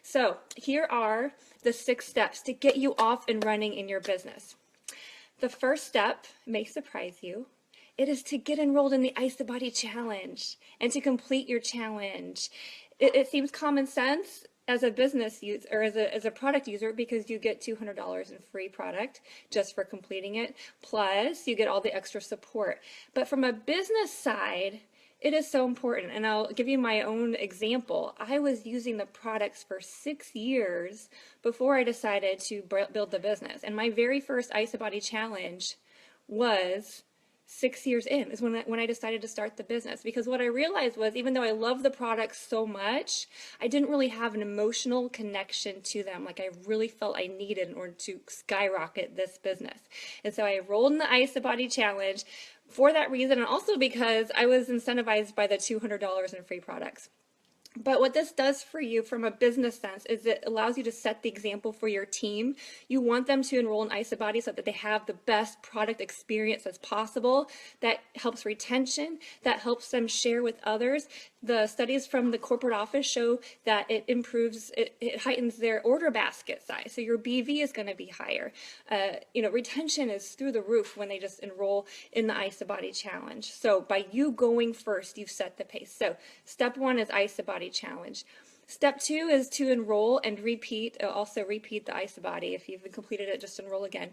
So here are the 6 steps to get you off and running in your business. The first step may surprise you. It is to get enrolled in the Ice the Body Challenge and to complete your challenge. It seems common sense as a business user or as a product user, because you get $200 in free product just for completing it. Plus you get all the extra support. But from a business side, it is so important, and I'll give you my own example. I was using the products for 6 years before I decided to build the business, and my very first Ice the Body Challenge was 6 years in, is when I decided to start the business. Because what I realized was, even though I love the products so much, I didn't really have an emotional connection to them like I really felt I needed in order to skyrocket this business. And so I enrolled in the Ice the Body Challenge for that reason, and also because I was incentivized by the $200 in free products. But what this does for you from a business sense is it allows you to set the example for your team. You want them to enroll in Ice the Body so that they have the best product experience as possible. That helps retention, that helps them share with others. The studies from the corporate office show that it improves, it heightens their order basket size. So your BV is going to be higher. Retention is through the roof when they just enroll in the Ice the Body Challenge. So by you going first, you've set the pace. So step 1 is Ice the Body Challenge. Step 2 is to enroll and repeat, also repeat the Ice the Body. If you've completed it, just enroll again.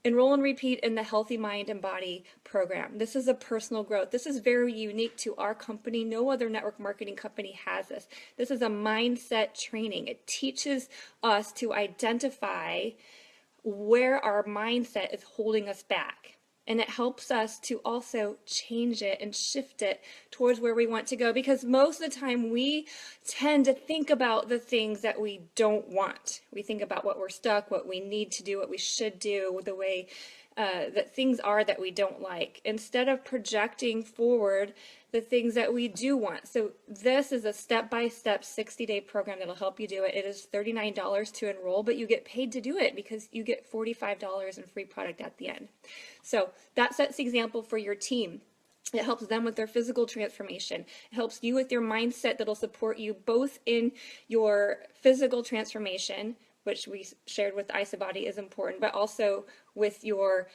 Enroll and repeat in the Healthy Mind and Body program. This is a personal growth. This is very unique to our company. No other network marketing company has this. This is a mindset training. It teaches us to identify where our mindset is holding us back. And it helps us to also change it and shift it towards where we want to go, because most of the time we tend to think about the things that we don't want. We think about what we're stuck, what we need to do, what we should do, the way that things are that we don't like, instead of projecting forward the things that we do want. So this is a step-by-step 60-day program that'll help you do it. It is $39 to enroll, but you get paid to do it because you get $45 in free product at the end. So that sets the example for your team. It helps them with their physical transformation. It helps you with your mindset that'll support you both in your physical transformation, which we shared with Ice the Body is important, but also with your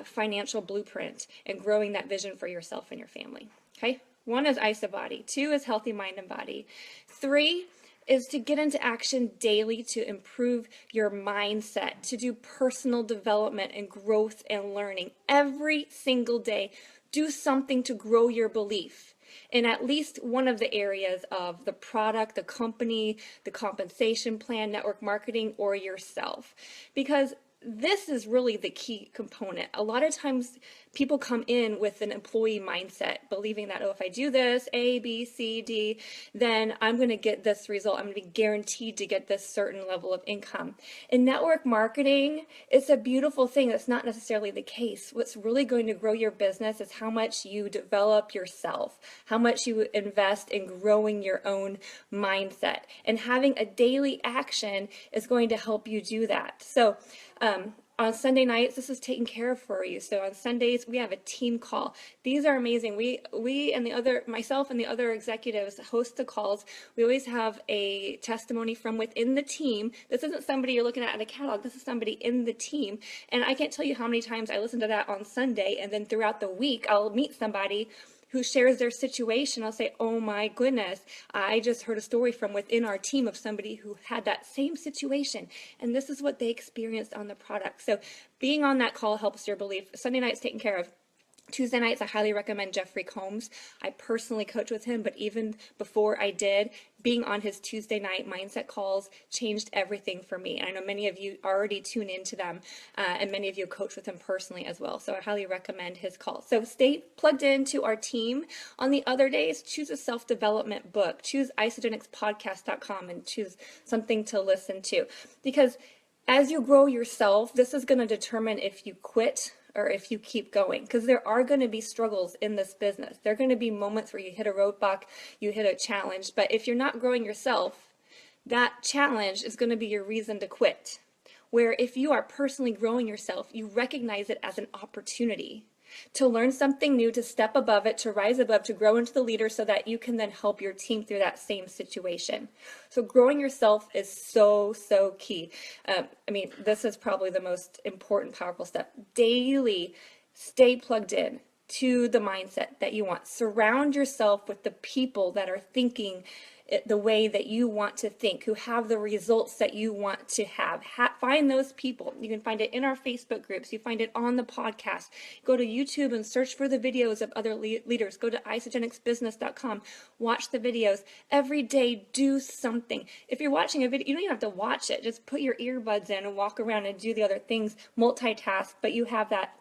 financial blueprint and growing that vision for yourself and your family. Okay, 1 is Ice the Body, 2 is Healthy Mind and Body, 3 is to get into action daily to improve your mindset, to do personal development and growth and learning every single day. Do something to grow your belief in at least one of the areas of the product, the company, the compensation plan, network marketing, or yourself. Because this is really the key component. A lot of times people come in with an employee mindset, believing that, oh, if I do this, A, B, C, D, then I'm going to get this result. I'm going to be guaranteed to get this certain level of income. In network marketing, it's a beautiful thing. That's not necessarily the case. What's really going to grow your business is how much you develop yourself, how much you invest in growing your own mindset. And having a daily action is going to help you do that. So, on Sunday nights, this is taken care of for you. So on Sundays, we have a team call. These are amazing. We and myself and the other executives host the calls. We always have a testimony from within the team. This isn't somebody you're looking at in a catalog. This is somebody in the team. And I can't tell you how many times I listen to that on Sunday, and then throughout the week, I'll meet somebody who shares their situation. I'll say, oh my goodness, I just heard a story from within our team of somebody who had that same situation, and this is what they experienced on the product. So being on that call helps your belief. Sunday night's taken care of. Tuesday nights, I highly recommend Jeffrey Combs. I personally coach with him, but even before I did, being on his Tuesday night mindset calls changed everything for me. And I know many of you already tune into them, and many of you coach with him personally as well. So I highly recommend his calls. So stay plugged into our team. On the other days, choose a self-development book. Choose isagenixpodcast.com and choose something to listen to. Because as you grow yourself, this is going to determine if you quit or if you keep going, because there are going to be struggles in this business. There are going to be moments where you hit a roadblock, you hit a challenge, but if you're not growing yourself, that challenge is going to be your reason to quit. Where if you are personally growing yourself, you recognize it as an opportunity. to learn something new, to step above it, to rise above, to grow into the leader so that you can then help your team through that same situation. So growing yourself is so, so key. This is probably the most important, powerful step. Daily, stay plugged in to the mindset that you want. Surround yourself with the people that are thinking the way that you want to think, who have the results that you want to have. Find those people. You can find it in our Facebook groups. You find it on the podcast. Go to YouTube and search for the videos of other leaders. Go to isogenicsbusiness.com. Watch the videos. Every day, do something. If you're watching a video, you don't even have to watch it. Just put your earbuds in and walk around and do the other things. Multitask, but you have that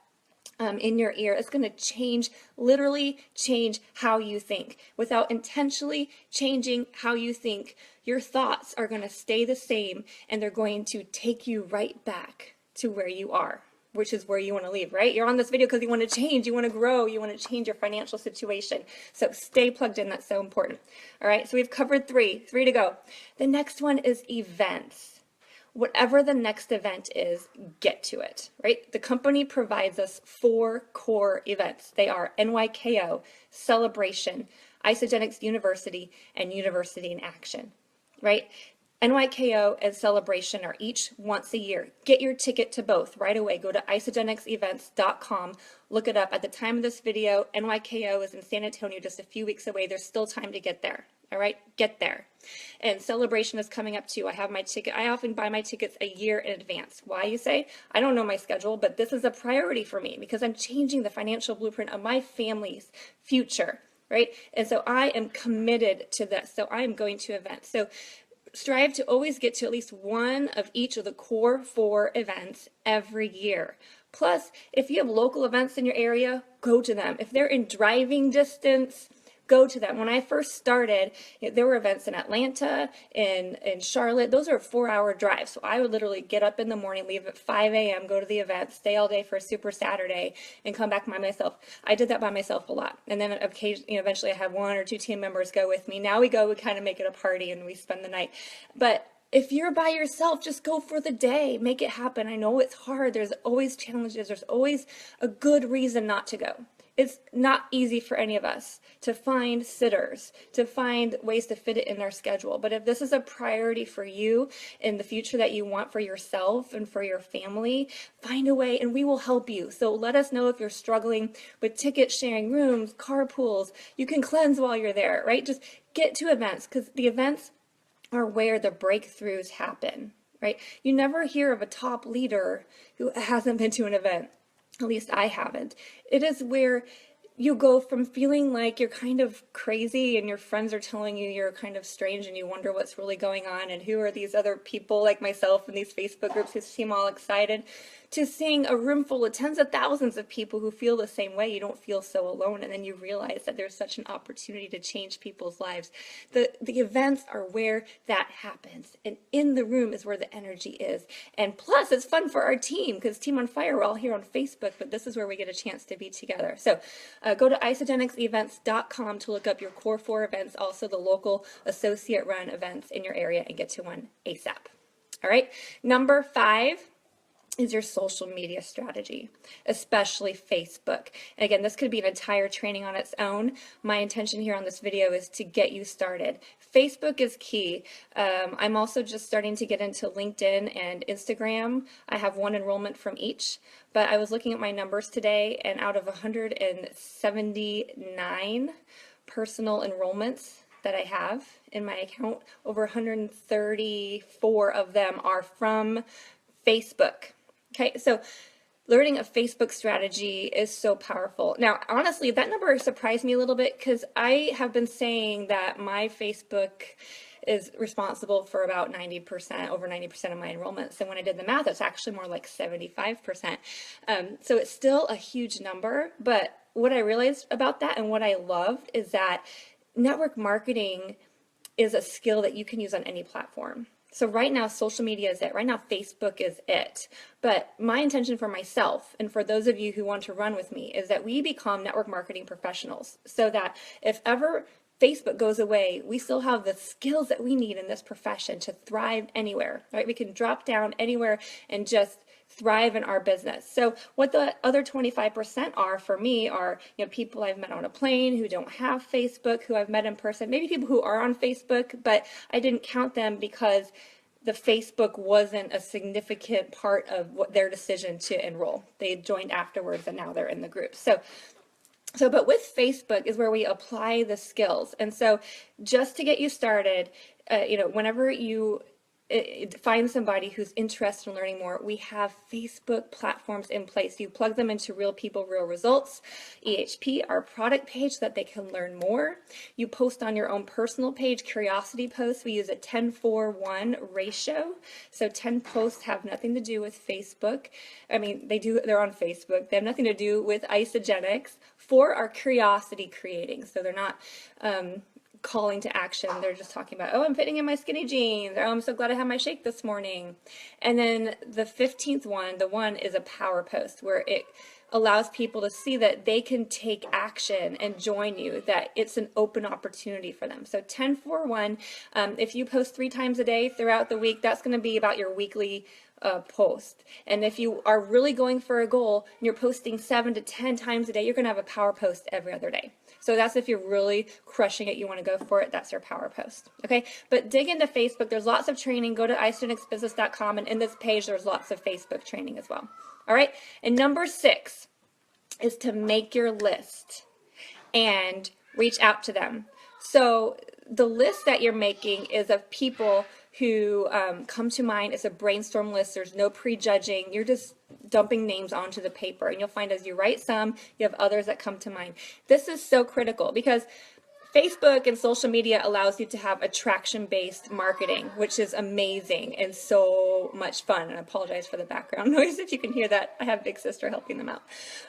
in your ear. It's going to literally change how you think. Without intentionally changing how you think, your thoughts are going to stay the same, and they're going to take you right back to where you are, which is where you want to leave, right? You're on this video because you want to change, you want to grow, you want to change your financial situation. So stay plugged in. That's so important. All right, so we've covered three to go. The next one is events. Whatever the next event is, get to it, right? The company provides us 4 core events. They are NYKO, Celebration, Isogenics University, and University in Action, right? NYKO and Celebration are each once a year. Get your ticket to both right away. Go to isogenicsevents.com. Look it up. At the time of this video, NYKO is in San Antonio, just a few weeks away. There's still time to get there. All right, get there. And Celebration is coming up too. I have my ticket. I often buy my tickets a year in advance. Why, you say? I don't know my schedule, but this is a priority for me because I'm changing the financial blueprint of my family's future, right? And so I am committed to this. So I am going to events. So strive to always get to at least one of each of the core 4 events every year. Plus, if you have local events in your area, go to them. If they're in driving distance, go to them. When I first started, there were events in Atlanta, in Charlotte. Those are 4-hour drives. So I would literally get up in the morning, leave at 5 a.m., go to the event, stay all day for a Super Saturday, and come back by myself. I did that by myself a lot. And then occasionally, eventually I had 1 or 2 team members go with me. Now we kind of make it a party and we spend the night. But if you're by yourself, just go for the day. Make it happen. I know it's hard. There's always challenges. There's always a good reason not to go. It's not easy for any of us to find sitters, to find ways to fit it in our schedule. But if this is a priority for you in the future that you want for yourself and for your family, find a way and we will help you. So let us know if you're struggling with ticket sharing, rooms, carpools. You can cleanse while you're there, right? Just get to events because the events are where the breakthroughs happen, right? You never hear of a top leader who hasn't been to an event. At least I haven't. It is where you go from feeling like you're kind of crazy and your friends are telling you you're kind of strange and you wonder what's really going on and who are these other people like myself in these Facebook groups who seem all excited, to seeing a room full of tens of thousands of people who feel the same way. You don't feel so alone, and then you realize that there's such an opportunity to change people's lives. The events are where that happens, and in the room is where the energy is. And plus, it's fun for our team because Team on Fire, we're all here on Facebook, but this is where we get a chance to be together. So go to isogenicsevents.com to look up your core 4 events, also the local associate-run events in your area, and get to one ASAP. All right, number 5 is your social media strategy, especially Facebook. And again, this could be an entire training on its own. My intention here on this video is to get you started. Facebook is key. I'm also just starting to get into LinkedIn and Instagram. I have 1 enrollment from each, but I was looking at my numbers today, and out of 179 personal enrollments that I have in my account, over 134 of them are from Facebook. Okay, so learning a Facebook strategy is so powerful. Now, honestly, that number surprised me a little bit because I have been saying that my Facebook is responsible for about 90%, over 90% of my enrollments. And when I did the math, it's actually more like 75%. So it's still a huge number. But what I realized about that and what I loved is that network marketing is a skill that you can use on any platform. So right now, social media is it. Right now, Facebook is it. But my intention for myself and for those of you who want to run with me is that we become network marketing professionals so that if ever Facebook goes away, we still have the skills that we need in this profession to thrive anywhere, right? We can drop down anywhere and just thrive in our business. So what the other 25% are for me are, people I've met on a plane who don't have Facebook, who I've met in person, maybe people who are on Facebook, but I didn't count them because the Facebook wasn't a significant part of what their decision to enroll. They joined afterwards and now they're in the group. But with Facebook is where we apply the skills. And so just to get you started, whenever you find somebody who's interested in learning more, we have Facebook platforms in place. You plug them into Real People, Real Results, EHP, our product page, so that they can learn more. You post on your own personal page, curiosity posts. We use a 10-4-1 ratio. So 10 posts have nothing to do with Facebook. I mean, they're on Facebook. They have nothing to do with isogenics. 4 are curiosity creating. So they're not calling to action. They're just talking about, oh, I'm fitting in my skinny jeans, or oh, I'm so glad I had my shake this morning. And then the 15th one, the one is a power post, where it allows people to see that they can take action and join you, that it's an open opportunity for them. So 10-4-1, if you post 3 times a day throughout the week, that's going to be about your weekly post. And if you are really going for a goal and you're posting 7 to 10 times a day, you're going to have a power post every other day. So that's if you're really crushing it, you want to go for it, that's your power post. Okay, but dig into Facebook. There's lots of training. Go to isogenicsbusiness.com, and in this page there's lots of Facebook training as well. All right, and number 6 is to make your list and reach out to them. So the list that you're making is of people who come to mind. It's a brainstorm list. There's no prejudging. You're just dumping names onto the paper, and you'll find as you write some, you have others that come to mind. This is so critical because Facebook and social media allows you to have attraction-based marketing, which is amazing and so much fun. And I apologize for the background noise if you can hear that. I have Big Sister helping them out.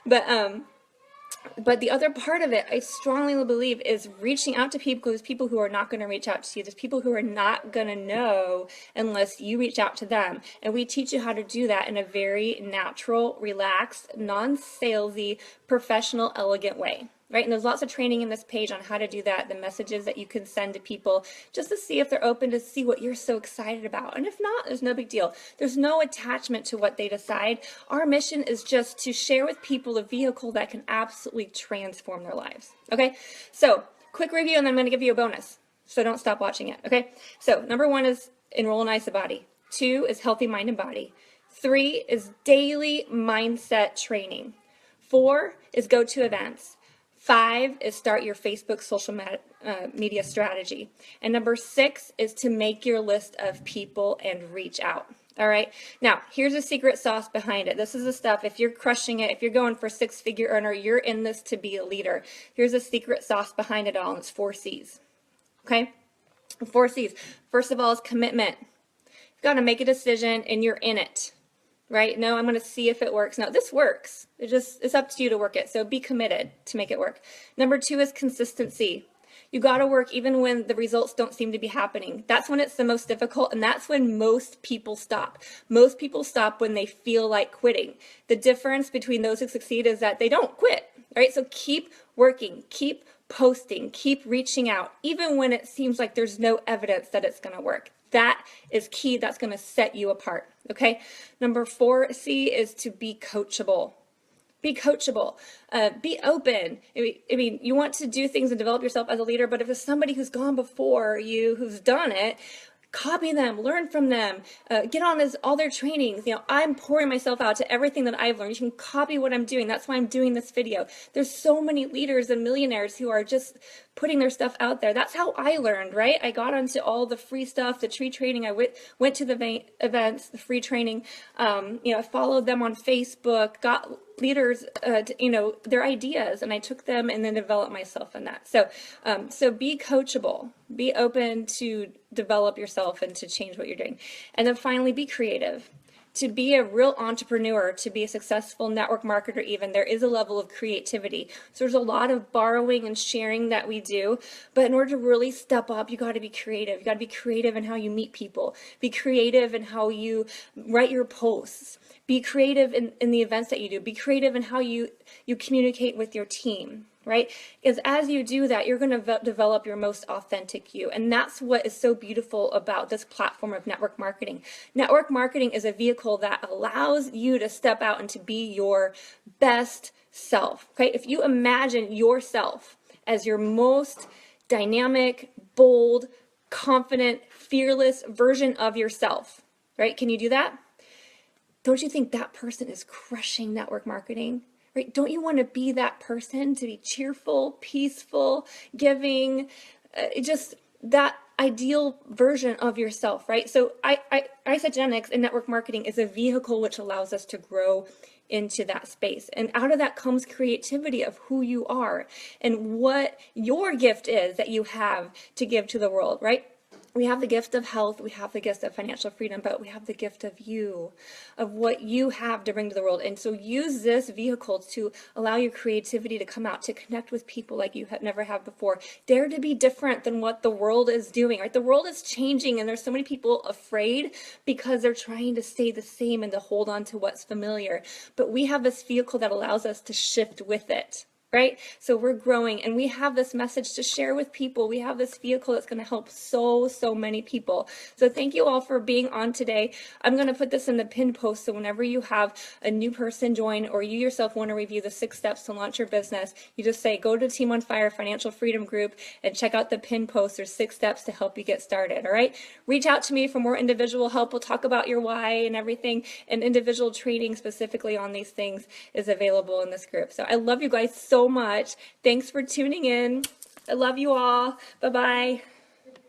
But the other part of it, I strongly believe, is reaching out to people. There's people who are not going to reach out to you. There's people who are not going to know unless you reach out to them. And we teach you how to do that in a very natural, relaxed, non-salesy, professional, elegant way. Right? And there's lots of training in this page on how to do that, the messages that you can send to people just to see if they're open to see what you're so excited about. And if not, there's no big deal. There's no attachment to what they decide. Our mission is just to share with people a vehicle that can absolutely transform their lives. Okay? So, quick review, and then I'm going to give you a bonus. So don't stop watching it. Okay? So, number 1 is enroll in IsaBody. 2 is healthy mind and body. 3 is daily mindset training. 4 is go to events. 5 is start your Facebook social media strategy. And number 6 is to make your list of people and reach out. All right. Now, here's a secret sauce behind it. This is the stuff, if you're crushing it, if you're going for 6-figure earner, you're in this to be a leader. Here's a secret sauce behind it all, and it's 4 C's. Okay? 4 C's. First of all is commitment. You've got to make a decision and you're in it. Right? No, I'm going to see if it works. No, this works. It's up to you to work it. So be committed to make it work. Number 2 is consistency. You got to work even when the results don't seem to be happening. That's when it's the most difficult, and that's when most people stop. Most people stop when they feel like quitting. The difference between those who succeed is that they don't quit. Right? So keep working, keep posting, keep reaching out, even when it seems like there's no evidence that it's going to work. That is key. That's going to set you apart. Okay. Number 4 C is to be coachable. Be coachable. Be open. I mean, you want to do things and develop yourself as a leader, but if it's somebody who's gone before you, who's done it, copy them, learn from them, get on all their trainings. I'm pouring myself out to everything that I've learned. You can copy what I'm doing. That's why I'm doing this video. There's so many leaders and millionaires who are just putting their stuff out there. That's how I learned, right? I got onto all the free stuff, the tree training. I went to the events, the free training. I followed them on Facebook, got leaders, their ideas, and I took them and then developed myself in that. So be coachable, be open to develop yourself and to change what you're doing. And then finally, be creative. To be a real entrepreneur, to be a successful network marketer even, there is a level of creativity. So there's a lot of borrowing and sharing that we do, but in order to really step up, you got to be creative. You got to be creative in how you meet people. Be creative in how you write your posts. Be creative in the events that you do. Be creative in how you communicate with your team. right? Because as you do that, you're going to develop your most authentic you. And that's what is so beautiful about this platform of network marketing. Network marketing is a vehicle that allows you to step out and to be your best self, okay? If you imagine yourself as your most dynamic, bold, confident, fearless version of yourself, right? Can you do that? Don't you think that person is crushing network marketing? Right? Don't you want to be that person, to be cheerful, peaceful, giving, just that ideal version of yourself, right? So Isogenics and network marketing is a vehicle which allows us to grow into that space. And out of that comes creativity of who you are and what your gift is that you have to give to the world, right? We have the gift of health, we have the gift of financial freedom, but we have the gift of you, of what you have to bring to the world. And so use this vehicle to allow your creativity to come out, to connect with people like you have never have before. Dare to be different than what the world is doing, right? The world is changing and there's so many people afraid because they're trying to stay the same and to hold on to what's familiar. But we have this vehicle that allows us to shift with it. Right? So we're growing and we have this message to share with people. We have this vehicle that's going to help so many people. So thank you all for being on today. I'm going to put this in the pinned post. So whenever you have a new person join or you yourself want to review the 6 steps to launch your business, you just say, go to Team on Fire Financial Freedom Group and check out the pinned post. There's 6 steps to help you get started. All right. Reach out to me for more individual help. We'll talk about your why and everything, and individual training specifically on these things is available in this group. So I love you guys so much. Thanks for tuning in. I love you all. Bye-bye.